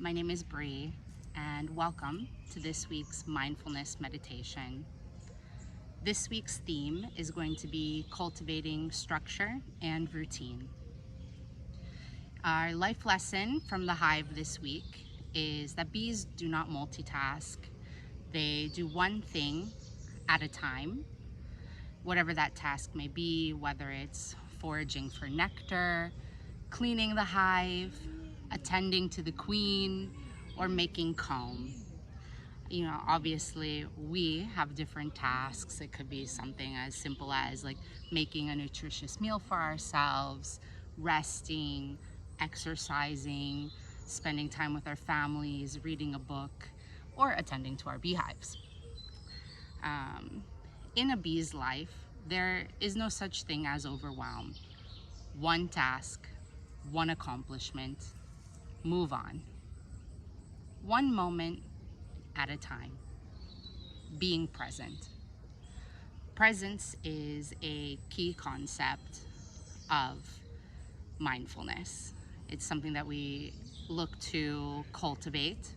My name is Bree, and welcome to this week's mindfulness meditation. This week's theme is going to be cultivating structure and routine. Our life lesson from the hive this week is that bees do not multitask. They do one thing at a time, whatever that task may be, whether it's foraging for nectar, cleaning the hive, attending to the queen, or making comb. Obviously we have different tasks. It could be something as simple as like making a nutritious meal for ourselves, resting, exercising, spending time with our families, reading a book, or attending to our beehives. In a bee's life, there is no such thing as overwhelm. One task, one accomplishment, move on. One moment at a time. Being present. Presence is a key concept of mindfulness. It's something that we look to cultivate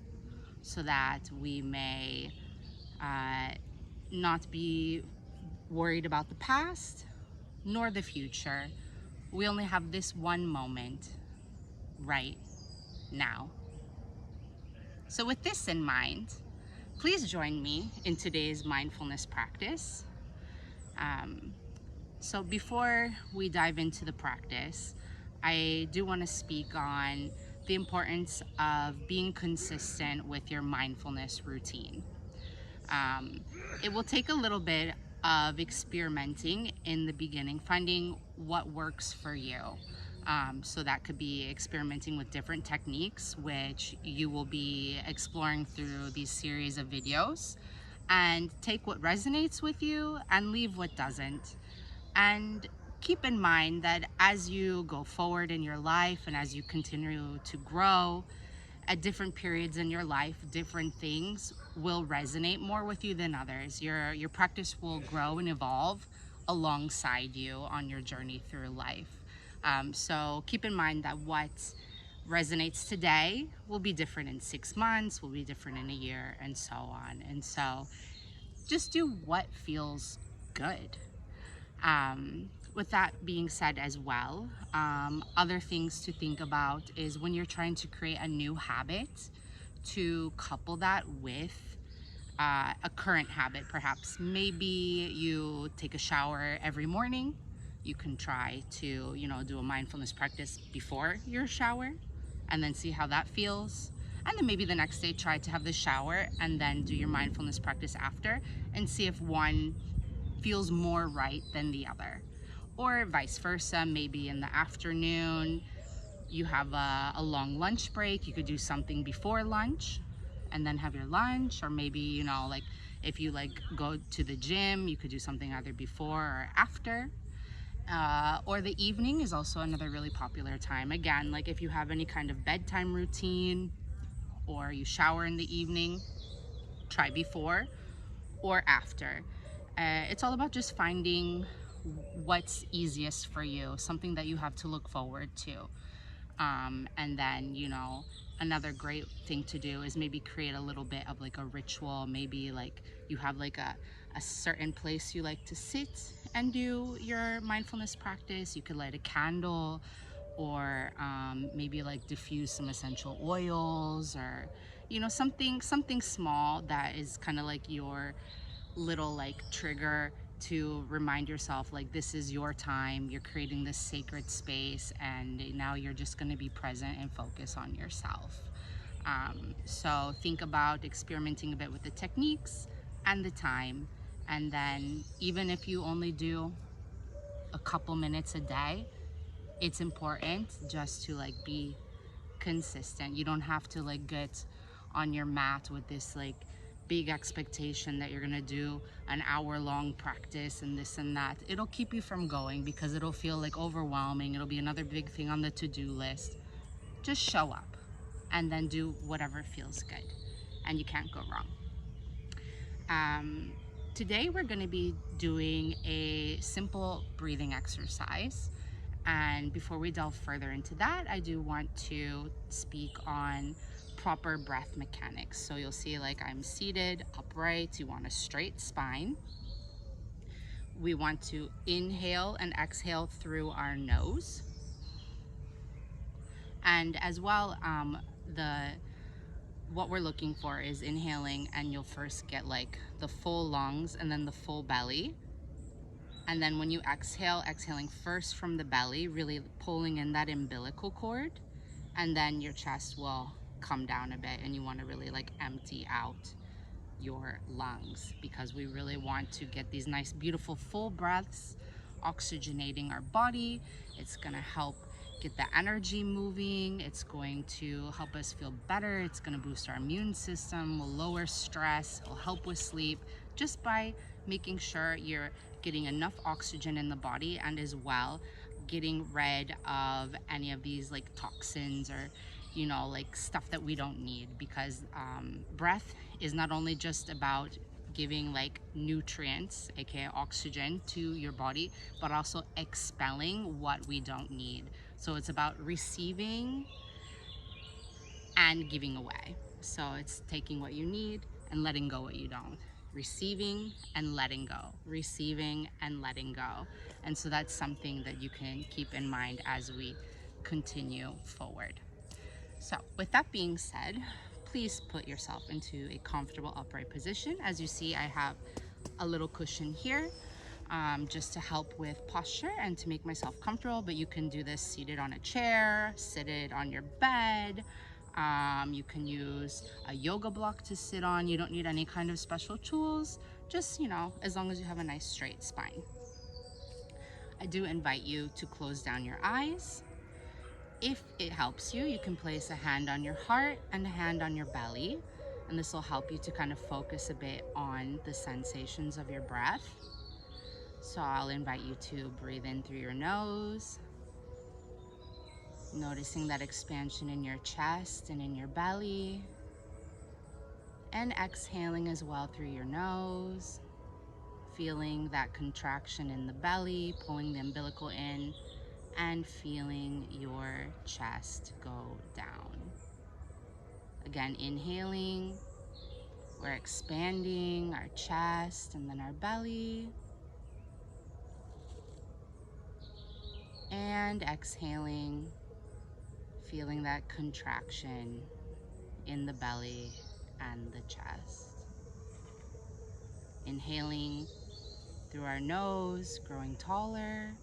so that we may not be worried about the past nor the future. We only have this one moment right now. So with this in mind, please join me in today's mindfulness practice. So before we dive into the practice, I do want to speak on the importance of being consistent with your mindfulness routine. It will take a little bit of experimenting in the beginning, finding what works for you. So that could be experimenting with different techniques, which you will be exploring through these series of videos, and take what resonates with you and leave what doesn't. And keep in mind that as you go forward in your life and as you continue to grow, at different periods in your life, different things will resonate more with you than others. Your practice will grow and evolve alongside you on your journey through life. So keep in mind that what resonates today will be different in 6 months, will be different in a year, and so on. And so just do what feels good. With that being said as well, other things to think about is when you're trying to create a new habit, to couple that with a current habit. Perhaps maybe you take a shower every morning. You can try to, do a mindfulness practice before your shower and then see how that feels. And then maybe the next day try to have the shower and then do your mindfulness practice after and see if one feels more right than the other. Or vice versa, maybe in the afternoon you have a long lunch break. You could do something before lunch and then have your lunch, or maybe like if you go to the gym, you could do something either before or after. Or the evening is also another really popular time. Again, like if you have any kind of bedtime routine or you shower in the evening, try before or after. It's all about just finding what's easiest for you, something that you have to look forward to. And then, another great thing to do is maybe create a little bit of like a ritual. Maybe like you have like a certain place you like to sit and do your mindfulness practice. You could light a candle, or maybe like diffuse some essential oils, or something small that is kind of like your little like trigger to remind yourself like this is your time. You're creating this sacred space, and now you're just going to be present and focus on yourself. So think about experimenting a bit with the techniques and the time, and then even if you only do a couple minutes a day, it's important just to like be consistent. You don't have to like get on your mat with this like big expectation that you're gonna do an hour-long practice and this and that. It'll keep you from going because it'll feel like overwhelming. It'll be another big thing on the to-do list. Just show up and then do whatever feels good, and you can't go wrong. Today we're going to be doing a simple breathing exercise. And before we delve further into that, I do want to speak on proper breath mechanics. So you'll see like I'm seated upright. You want a straight spine. We want to inhale and exhale through our nose. And as well, what we're looking for is inhaling, and you'll first get like the full lungs and then the full belly. And then when you exhale, exhaling first from the belly, really pulling in that umbilical cord, and then your chest will come down a bit, and you want to really like empty out your lungs, because we really want to get these nice, beautiful, full breaths, oxygenating our body. It's gonna help get the energy moving. It's going to help us feel better. It's gonna boost our immune system, will lower stress, will help with sleep, just by making sure you're getting enough oxygen in the body, and as well getting rid of any of these like toxins or like stuff that we don't need, because breath is not only just about giving like nutrients, aka oxygen, to your body, but also expelling what we don't need. So it's about receiving and giving away. So it's taking what you need and letting go what you don't. Receiving and letting go. Receiving and letting go. And so that's something that you can keep in mind as we continue forward. So with that being said, please put yourself into a comfortable upright position. As you see, I have a little cushion here just to help with posture and to make myself comfortable, but you can do this seated on a chair, seated on your bed. You can use a yoga block to sit on. You don't need any kind of special tools, just, as long as you have a nice straight spine. I do invite you to close down your eyes. If it helps you, you can place a hand on your heart and a hand on your belly, and this will help you to kind of focus a bit on the sensations of your breath. So I'll invite you to breathe in through your nose, noticing that expansion in your chest and in your belly, and exhaling as well through your nose, feeling that contraction in the belly, pulling the umbilical in, and feeling your chest go down. Again, inhaling, we're expanding our chest and then our belly. And exhaling, feeling that contraction in the belly and the chest. Inhaling through our nose, growing taller.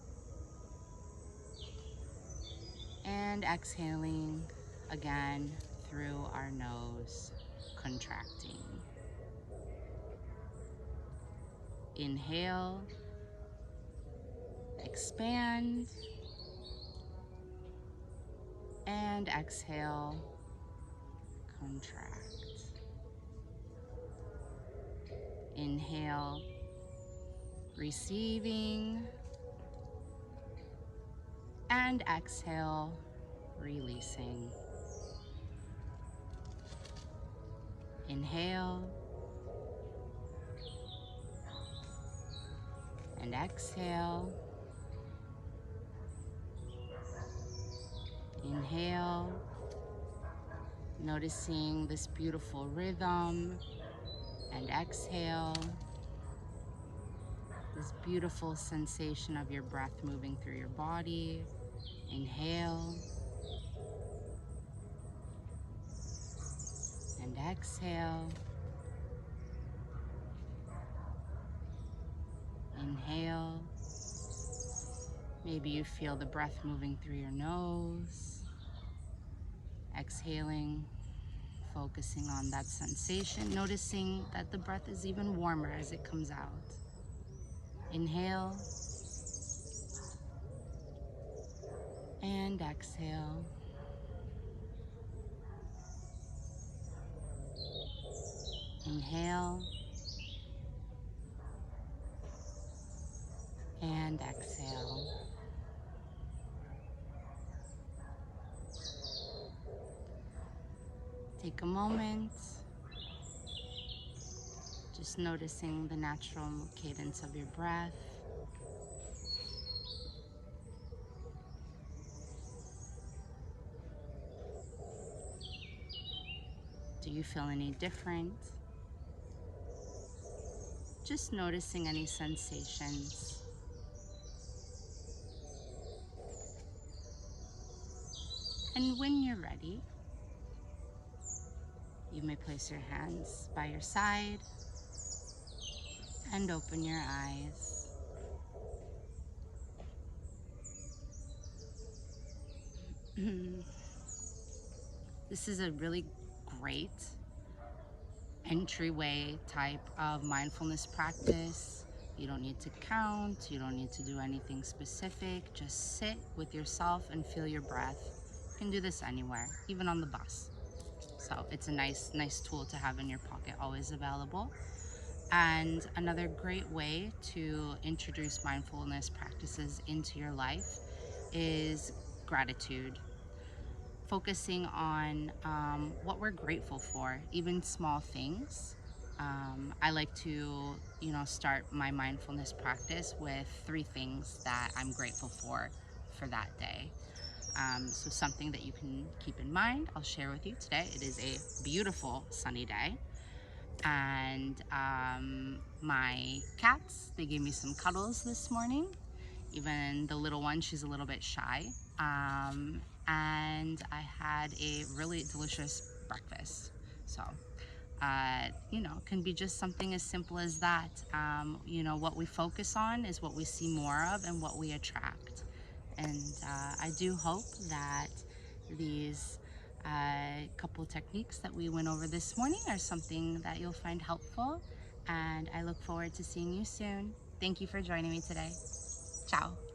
And exhaling again through our nose, contracting. Inhale, expand, and exhale, contract. Inhale, receiving, and exhale, releasing. Inhale, and exhale. Inhale, noticing this beautiful rhythm, and exhale, this beautiful sensation of your breath moving through your body. Inhale, and exhale. Inhale. Maybe you feel the breath moving through your nose. Exhaling, focusing on that sensation, noticing that the breath is even warmer as it comes out. Inhale, and exhale. Inhale, and exhale. Take a moment, just noticing the natural cadence of your breath. Do you feel any different? Just noticing any sensations. And when you're ready, you may place your hands by your side and open your eyes. This is a really great entryway type of mindfulness practice. You don't need to count, you don't need to do anything specific. Just sit with yourself and feel your breath. You can do this anywhere, even on the bus. So it's a nice tool to have in your pocket, always available. And another great way to introduce mindfulness practices into your life is gratitude. Focusing on what we're grateful for, even small things. I like to, start my mindfulness practice with 3 things that I'm grateful for that day. So something that you can keep in mind, I'll share with you today. It is a beautiful sunny day, and my cats, they gave me some cuddles this morning. Even the little one, she's a little bit shy. And I had a really delicious breakfast. So, can be just something as simple as that. What we focus on is what we see more of and what we attract. And I do hope that these couple techniques that we went over this morning are something that you'll find helpful. And I look forward to seeing you soon. Thank you for joining me today. Ciao.